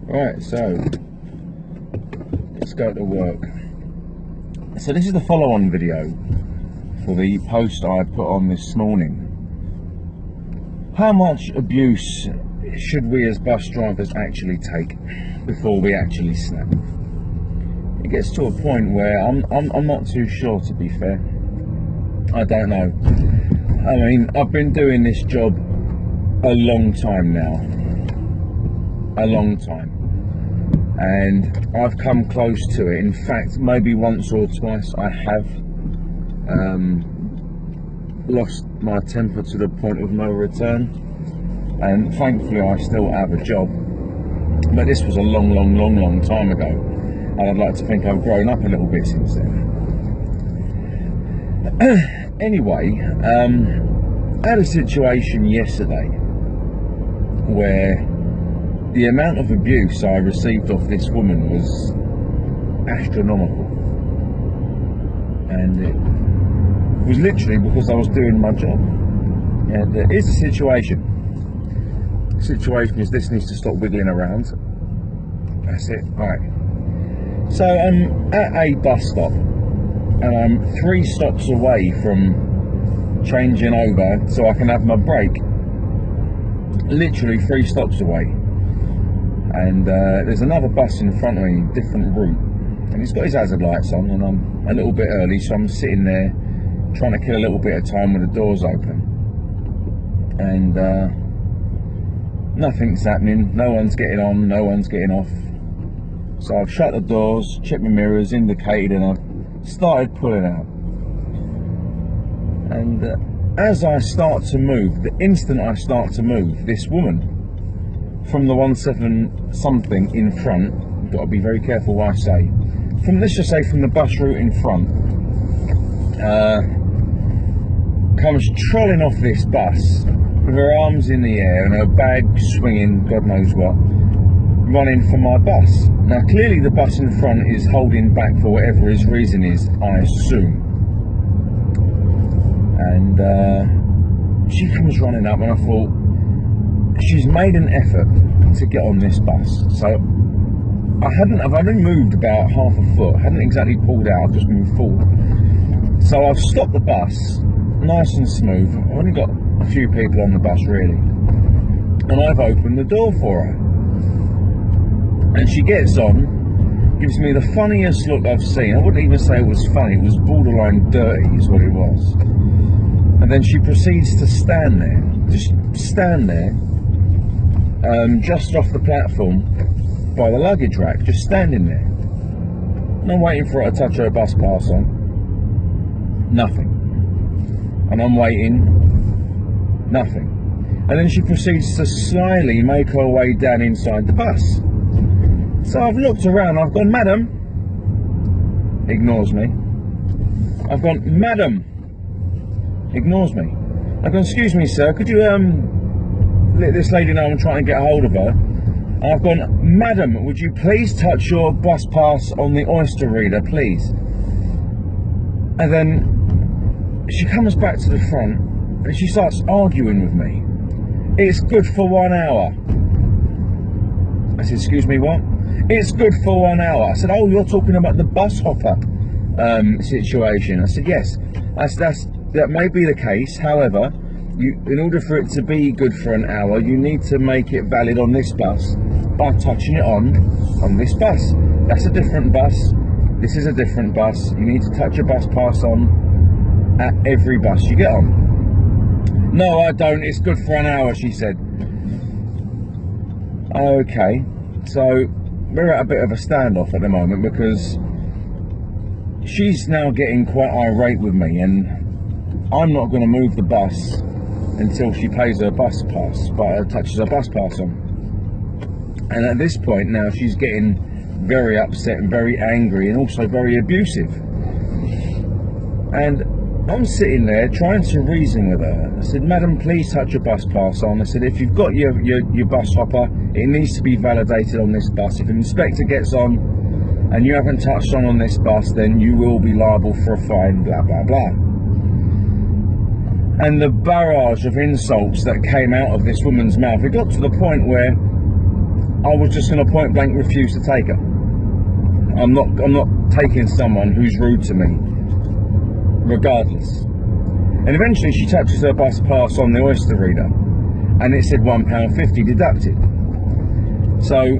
Right, so let's go to work. So this is the follow-on video for the post I put on this morning. How much abuse should we as bus drivers actually take before we actually snap? It gets to a point where I'm not too sure, to be fair. I don't know. I mean, I've been doing this job a long time now. A long time. And I've come close to it. In fact, maybe once or twice I have lost my temper to the point of no return. And thankfully I still have a job. But this was a long time ago. And I'd like to think I've grown up a little bit since then. Anyway, I had a situation yesterday where the amount of abuse I received off this woman was astronomical. And it was literally because I was doing my job. And here's the situation. The situation is this needs to stop wiggling around. That's it. Right. So I'm at a bus stop and I'm 3 stops away from changing over so I can have my break. Literally 3 stops away. And there's another bus in front of me, different route, and he's got his hazard lights on, and I'm a little bit early, so I'm sitting there trying to kill a little bit of time with the doors open, and nothing's happening. No one's getting on, no one's getting off. So I've shut the doors, checked my mirrors, indicated, and I've started pulling out. And as I start to move, the instant I start to move, this woman from the 17 something in front, got to be very careful what I say, from, let's just say from the bus route in front, comes trolling off this bus with her arms in the air and her bag swinging, God knows what, running for my bus. Now clearly the bus in front is holding back for whatever his reason is, I assume. And she comes running up, and I thought, she's made an effort to get on this bus. So I've only moved about half a foot, hadn't exactly pulled out, I've just moved forward. So I've stopped the bus, nice and smooth. I've only got a few people on the bus really. And I've opened the door for her. And she gets on, gives me the funniest look I've seen. I wouldn't even say it was funny, it was borderline dirty is what it was. And then she proceeds to stand there, just stand there, just off the platform by the luggage rack, just standing there. And I'm waiting for her to touch her bus pass on. Nothing. And I'm waiting. Nothing. And then she proceeds to slyly make her way down inside the bus. So I've looked around, I've gone, "Madam," ignores me. I've gone, "Madam," ignores me. I've gone, "Excuse me, sir, could you let this lady know I'm trying to get hold of her?" And I've gone, "Madam, would you please touch your bus pass on the Oyster reader, please?" And then she comes back to the front and she starts arguing with me. "It's good for 1 hour." I said, "Excuse me, what?" "It's good for 1 hour." I said, "Oh, you're talking about the bus hopper situation." I said, "Yes, that may be the case. However, in order for it to be good for an hour, you need to make it valid on this bus by touching it on this bus. That's a different bus. This is a different bus. You need to touch your bus pass on at every bus you get on." "No, I don't. It's good for an hour," she said. Okay, so we're at a bit of a standoff at the moment because she's now getting quite irate with me, and I'm not going to move the bus until she pays her bus pass, but touches her bus pass on. And at this point now she's getting very upset and very angry and also very abusive. And I'm sitting there trying to reason with her. I said, "Madam, please touch your bus pass on." I said, "If you've got your bus hopper, it needs to be validated on this bus. If an inspector gets on and you haven't touched on this bus, then you will be liable for a fine, blah, blah, blah." And the barrage of insults that came out of this woman's mouth, it got to the point where I was just going to point blank refuse to take her. I'm not taking someone who's rude to me, regardless. And eventually she touches her bus pass on the Oyster reader, and it said £1.50 deducted. So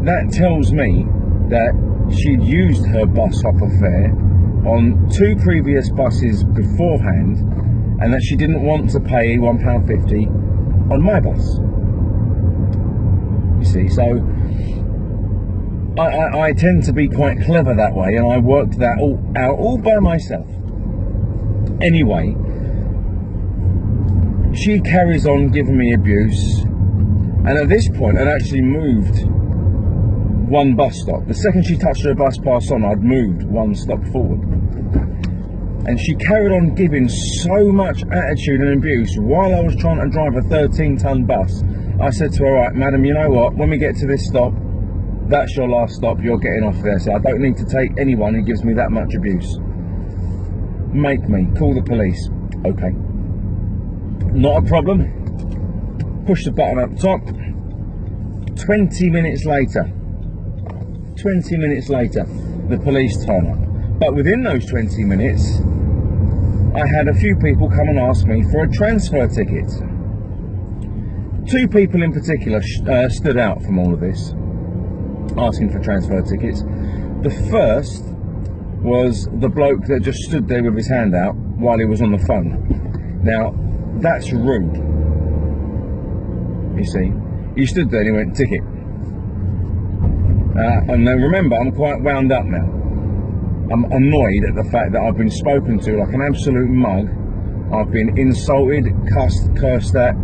that tells me that she'd used her bus hopper fare on 2 previous buses beforehand, and that she didn't want to pay £1.50 on my bus. You see, so I tend to be quite clever that way, and I worked that out all by myself. Anyway, she carries on giving me abuse, and at this point I'd actually moved 1 bus stop. The second she touched her bus pass on, I'd moved 1 stop forward. And she carried on giving so much attitude and abuse while I was trying to drive a 13-ton bus. I said to her, right, madam, you know what, when we get to this stop, that's your last stop, you're getting off there. So I don't need to take anyone who gives me that much abuse. Make me call the police. Okay, not a problem. Push the button up top. 20 minutes later, the police turn up. But within those 20 minutes, I had a few people come and ask me for a transfer ticket. 2 people in particular stood out from all of this, asking for transfer tickets. The first was the bloke that just stood there with his hand out while he was on the phone. Now, that's rude. You see, he stood there and he went, ticket. And now remember, I'm quite wound up now. I'm annoyed at the fact that I've been spoken to like an absolute mug. I've been insulted, cursed at.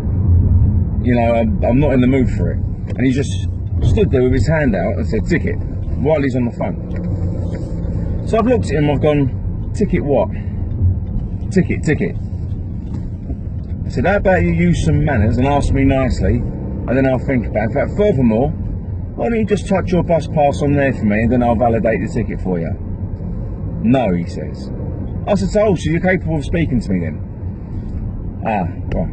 You know, I'm not in the mood for it. And he just stood there with his hand out and said, ticket, while he's on the phone. So I've looked at him, I've gone, ticket what? Ticket. I said, how about you use some manners and ask me nicely, and then I'll think about it. In fact, furthermore, why don't you just touch your bus pass on there for me, and then I'll validate the ticket for you? No, he says. I said, oh, so you're capable of speaking to me then? Ah, right.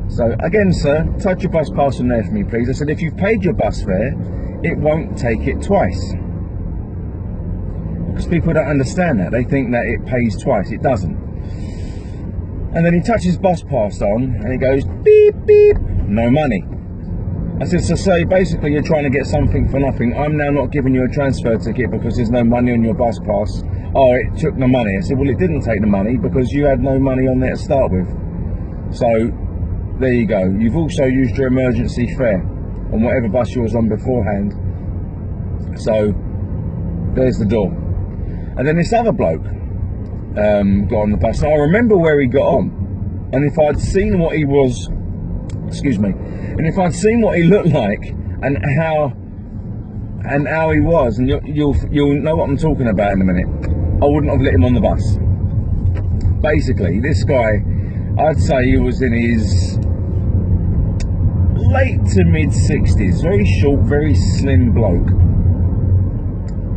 So again, sir, touch your bus pass on there for me, please. I said, if you've paid your bus fare, it won't take it twice. Because people don't understand that. They think that it pays twice. It doesn't. And then he touches bus pass on, and he goes, beep, beep, no money. I said, so say, basically you're trying to get something for nothing. I'm now not giving you a transfer ticket because there's no money on your bus pass. Oh, it took the money. I said, well, it didn't take the money because you had no money on there to start with. So, there you go. You've also used your emergency fare on whatever bus you was on beforehand. So, there's the door. And then this other bloke got on the bus. I remember where he got on. And if I'd seen what he was, and if I'd seen what he looked like and how he was, and you'll know what I'm talking about in a minute, I wouldn't have let him on the bus. Basically, this guy, I'd say he was in his late to mid 60s, very short, very slim bloke,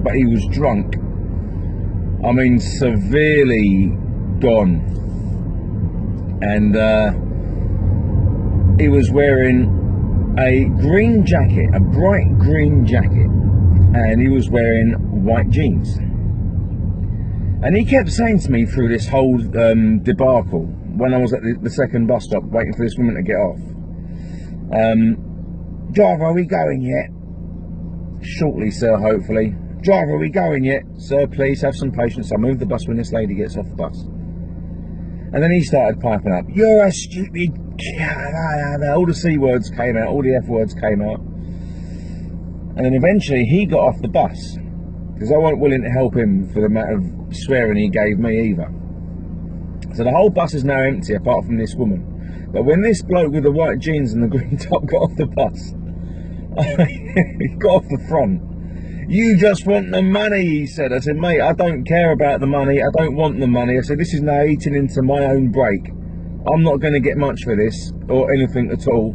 but he was drunk. I mean, severely gone, and he was wearing a green jacket, a bright green jacket, and he was wearing white jeans. And he kept saying to me through this whole debacle, when I was at the second bus stop waiting for this woman to get off, driver, are we going yet? Shortly, sir, hopefully. Driver, are we going yet? Sir, please have some patience. I'll move the bus when this lady gets off the bus. And then he started piping up, you're a stupid kid. All the C words came out, all the F words came out. And then eventually he got off the bus, because I wasn't willing to help him for the amount of swearing he gave me either. So the whole bus is now empty apart from this woman. But when this bloke with the white jeans and the green top got off the bus, he got off the front. You just want the money, he said. I said, mate, I don't care about the money. I don't want the money. I said, this is now eating into my own break. I'm not going to get much for this or anything at all,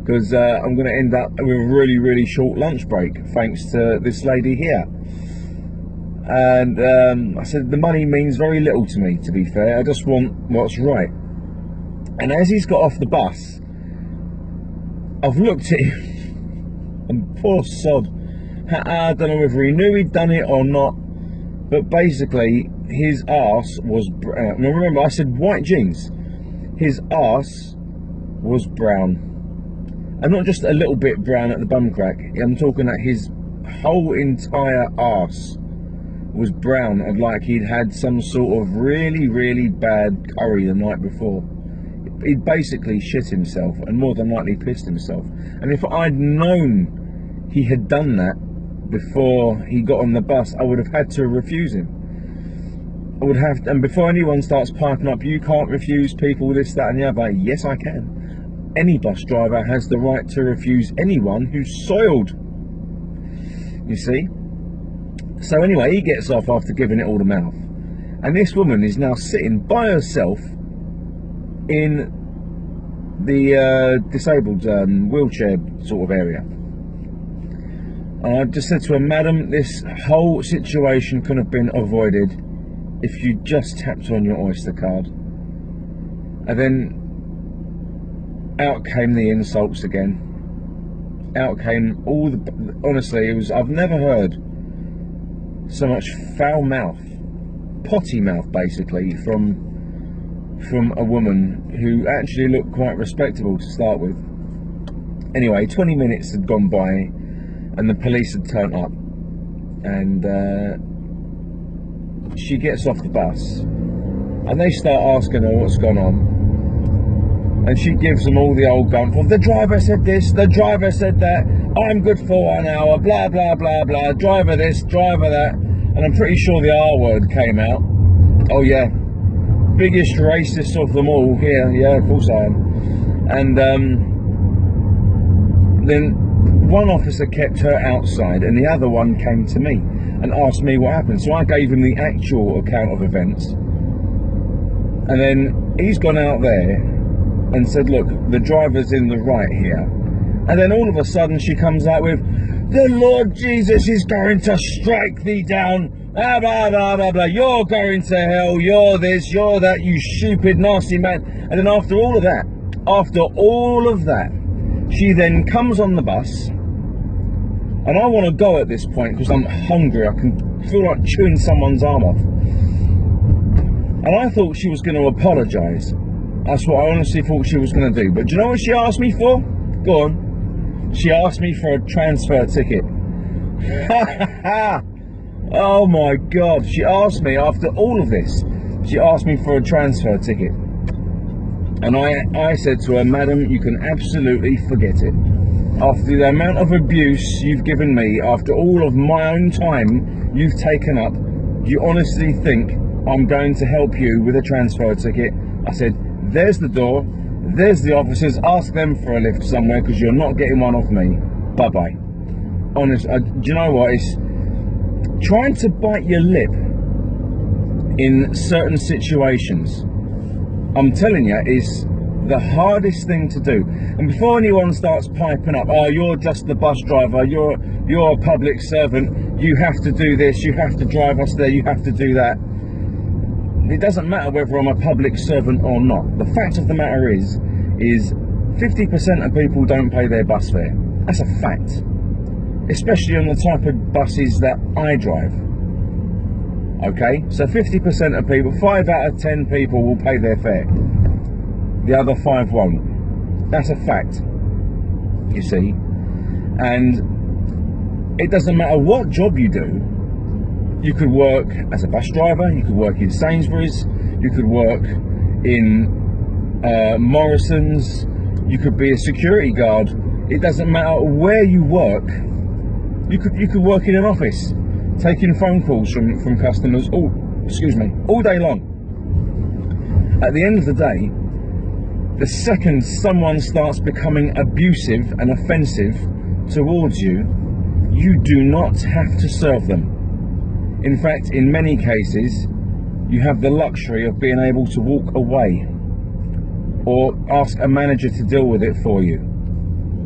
because I'm going to end up with a really, really short lunch break thanks to this lady here. And I said, the money means very little to me, to be fair. I just want what's right. And as he's got off the bus, I've looked at him And poor sod, I don't know whether he knew he'd done it or not, but basically his arse was brown. Now remember, I said white jeans. His arse was brown, and not just a little bit brown at the bum crack. I'm talking that his whole entire arse was brown, and like he'd had some sort of really, really bad curry the night before. He'd basically shit himself, and more than likely pissed himself. And if I'd known he had done that before he got on the bus, I would have had to refuse him. I would have to, and before anyone starts piping up, you can't refuse people this, that and the other. Yes, I can. Any bus driver has the right to refuse anyone who's soiled. You see? So anyway, he gets off after giving it all the mouth. And this woman is now sitting by herself in the disabled wheelchair sort of area. And I just said to her, "Madam, this whole situation could have been avoided if you just tapped on your Oyster card." And then out came the insults again. Out came all the, honestly, it was, I've never heard so much foul mouth, potty mouth basically, from a woman who actually looked quite respectable to start with. Anyway, 20 minutes had gone by and the police had turned up, and she gets off the bus and they start asking her what's gone on, and she gives them all the old gump of, the driver said this, the driver said that, I'm good for 1 hour, blah blah blah blah, driver this, driver that. And I'm pretty sure the R word came out. Oh yeah, biggest racist of them all here. Yeah, of course I am. And then one officer kept her outside and the other one came to me and asked me what happened. So I gave him the actual account of events, and then he's gone out there and said, look, the driver's in the right here. And then all of a sudden she comes out with, the Lord Jesus is going to strike thee down, blah blah blah blah blah, you're going to hell, you're this, you're that, you stupid nasty man. And then after all of that, she then comes on the bus, and I want to go at this point because I'm hungry. I can feel like chewing someone's arm off. And I thought she was going to apologise. That's what I honestly thought she was going to do. But do you know what she asked me for? Go on. She asked me for a transfer ticket. Oh my God. She asked me, after all of this, she asked me for a transfer ticket. And I said to her, madam, you can absolutely forget it. After the amount of abuse you've given me, after all of my own time you've taken up, do you honestly think I'm going to help you with a transfer ticket? I said, there's the door, there's the officers, ask them for a lift somewhere because you're not getting one off me. Bye-bye. Honest, do you know what? It's trying to bite your lip in certain situations. I'm telling you, is the hardest thing to do. And before anyone starts piping up, oh, you're just the bus driver, you're a public servant, you have to do this, you have to drive us there, you have to do that. It doesn't matter whether I'm a public servant or not. The fact of the matter is 50% of people don't pay their bus fare. That's a fact. Especially on the type of buses that I drive. Okay, so 50% of people, 5 out of 10 people will pay their fare. The other 5 won't. That's a fact, you see. And it doesn't matter what job you do. You could work as a bus driver, you could work in Sainsbury's, you could work in Morrison's, you could be a security guard. It doesn't matter where you work. You could work in an office, taking phone calls from customers all day long. At the end of the day, the second someone starts becoming abusive and offensive towards you, you do not have to serve them. In fact, in many cases, you have the luxury of being able to walk away or ask a manager to deal with it for you.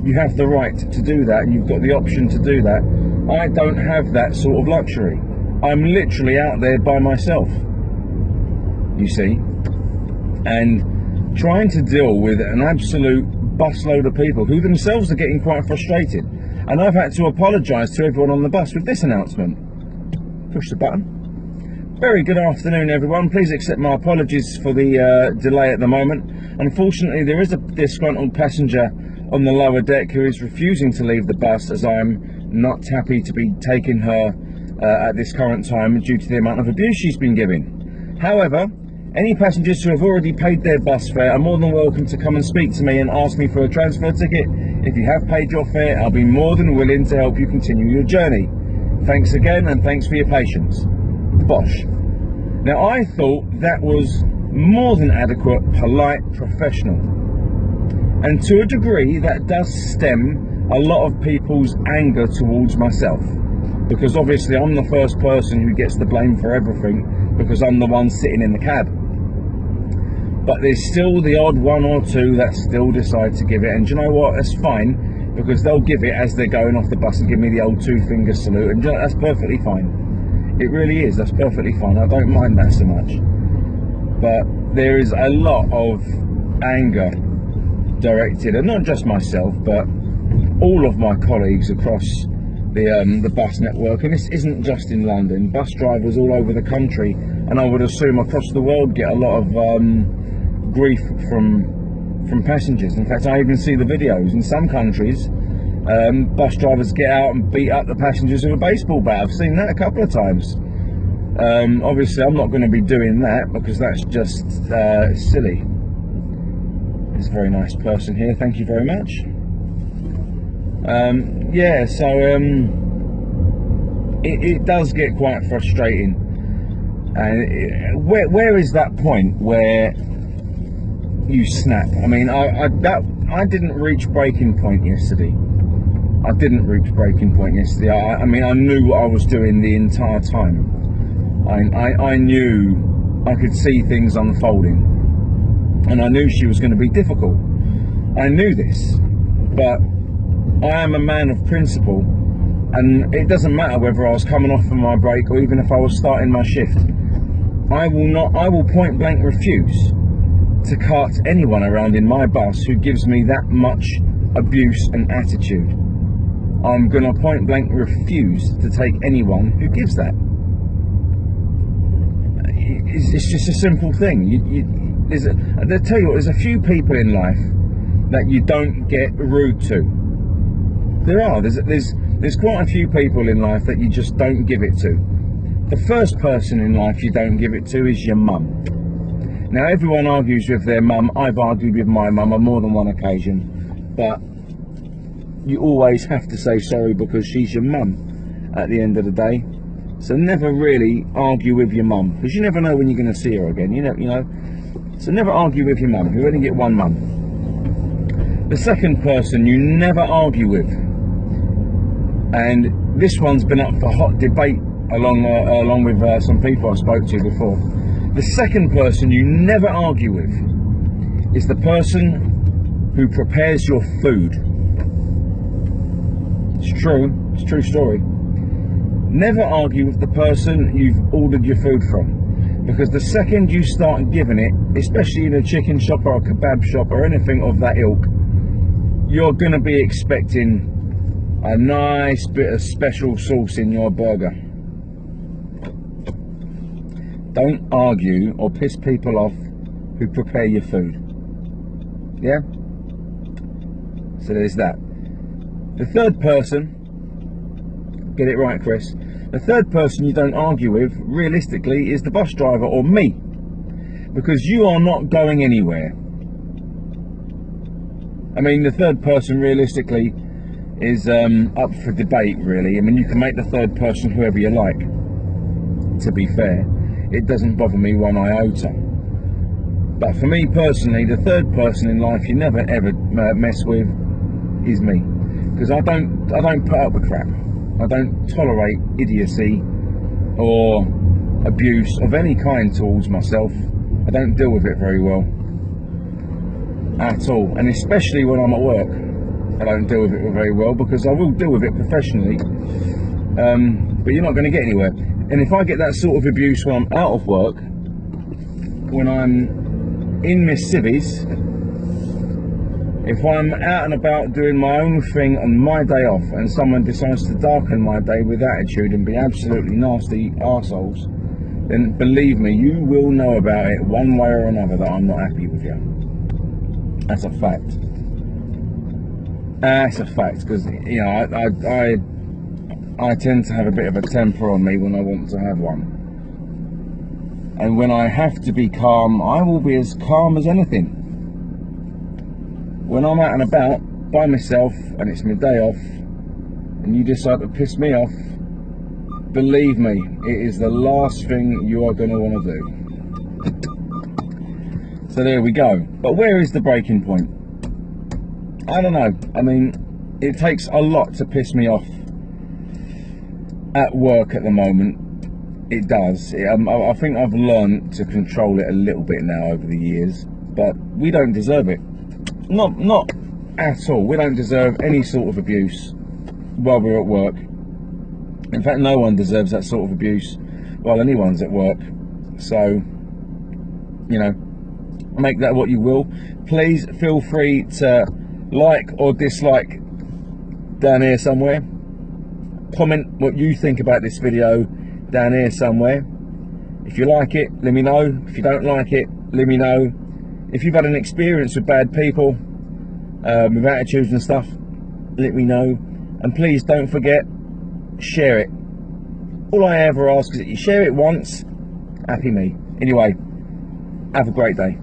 You have the right to do that, and you've got the option to do that. I don't have that sort of luxury. I'm literally out there by myself, you see, and trying to deal with an absolute busload of people who themselves are getting quite frustrated. And I've had to apologise to everyone on the bus with this announcement. Push the button. Very good afternoon, everyone. Please accept my apologies for the delay at the moment. Unfortunately, there is a disgruntled passenger on the lower deck who is refusing to leave the bus, as I'm not happy to be taking her at this current time due to the amount of abuse she's been given. However, any passengers who have already paid their bus fare are more than welcome to come and speak to me and ask me for a transfer ticket. If you have paid your fare, I'll be more than willing to help you continue your journey. Thanks again, and thanks for your patience. Bosh. Now, I thought that was more than adequate, polite, professional. And to a degree, that does stem a lot of people's anger towards myself. Because obviously I'm the first person who gets the blame for everything, because I'm the one sitting in the cab. But there's still the odd one or two that still decide to give it. And do you know what? That's fine, because they'll give it as they're going off the bus and give me the old two-finger salute. And that's perfectly fine. It really is. That's perfectly fine. I don't mind that so much. But there is a lot of anger directed, and not just myself, but all of my colleagues across the bus network. And this isn't just in London. Bus drivers all over the country, and I would assume across the world, get a lot of grief from passengers. In fact, I even see the videos in some countries. Bus drivers get out and beat up the passengers with a baseball bat. I've seen that a couple of times. Obviously, I'm not going to be doing that, because that's just silly. There's a very nice person here. Thank you very much. Yeah, so it does get quite frustrating. And where is that point where you snap? I mean, I didn't reach breaking point yesterday. I didn't reach breaking point yesterday. I mean, I knew what I was doing the entire time. I knew I could see things unfolding, and I knew she was going to be difficult. I knew this, but I am a man of principle, and it doesn't matter whether I was coming off from my break or even if I was starting my shift. I will point blank refuse to cart anyone around in my bus who gives me that much abuse and attitude. I'm going to point blank refuse to take anyone who gives that. It's just a simple thing. I'll tell you what, there's a few people in life that you don't get rude to. There are. There's quite a few people in life that you just don't give it to. The first person in life you don't give it to is your mum. Now, everyone argues with their mum. I've argued with my mum on more than one occasion, but you always have to say sorry, because she's your mum at the end of the day. So never really argue with your mum, because you never know when you're going to see her again. You know. So never argue with your mum. You only get one mum. The second person you never argue with, and this one's been up for hot debate along with some people I spoke to before. The second person you never argue with is the person who prepares your food. It's true. It's a true story. Never argue with the person you've ordered your food from, because the second you start giving it, especially in a chicken shop or a kebab shop or anything of that ilk, you're going to be expecting a nice bit of special sauce in your burger. Don't argue or piss people off who prepare your food. Yeah? So there's that. The third person, get it right, Chris, the third person you don't argue with, realistically, is the bus driver or me, because you are not going anywhere. I mean, the third person realistically is up for debate, really. I mean, you can make the third person whoever you like, to be fair. It doesn't bother me one iota. But for me personally, the third person in life you never ever mess with is me, because I don't put up with crap. I don't tolerate idiocy or abuse of any kind towards myself. I don't deal with it very well at all, and especially when I'm at work, I don't deal with it very well, because I will deal with it professionally, but you're not going to get anywhere. And if I get that sort of abuse when I'm out of work, when I'm in Miss Civvies, If I'm out and about doing my own thing on my day off and someone decides to darken my day with attitude and be absolutely nasty arseholes, then believe me, you will know about it one way or another that I'm not happy with you. That's a fact. That's a fact, because, you know, I tend to have a bit of a temper on me when I want to have one. And when I have to be calm, I will be as calm as anything. When I'm out and about by myself and it's my day off and you decide to piss me off, believe me, it is the last thing you are going to want to do. So there we go. But where is the breaking point? I don't know. I mean, it takes a lot to piss me off at work at the moment. It does. I think I've learned to control it a little bit now over the years, but we don't deserve it. Not at all. We don't deserve any sort of abuse while we're at work. In fact, no one deserves that sort of abuse while anyone's at work. So, you know, make that what you will. Please feel free to like or dislike down here somewhere. Comment what you think about this video down here somewhere. If you like it, let me know. If you don't like it, let me know. If you've had an experience with bad people, with attitudes and stuff, let me know. And please don't forget, share it. All I ever ask is that you share it once. Happy me. Anyway, have a great day.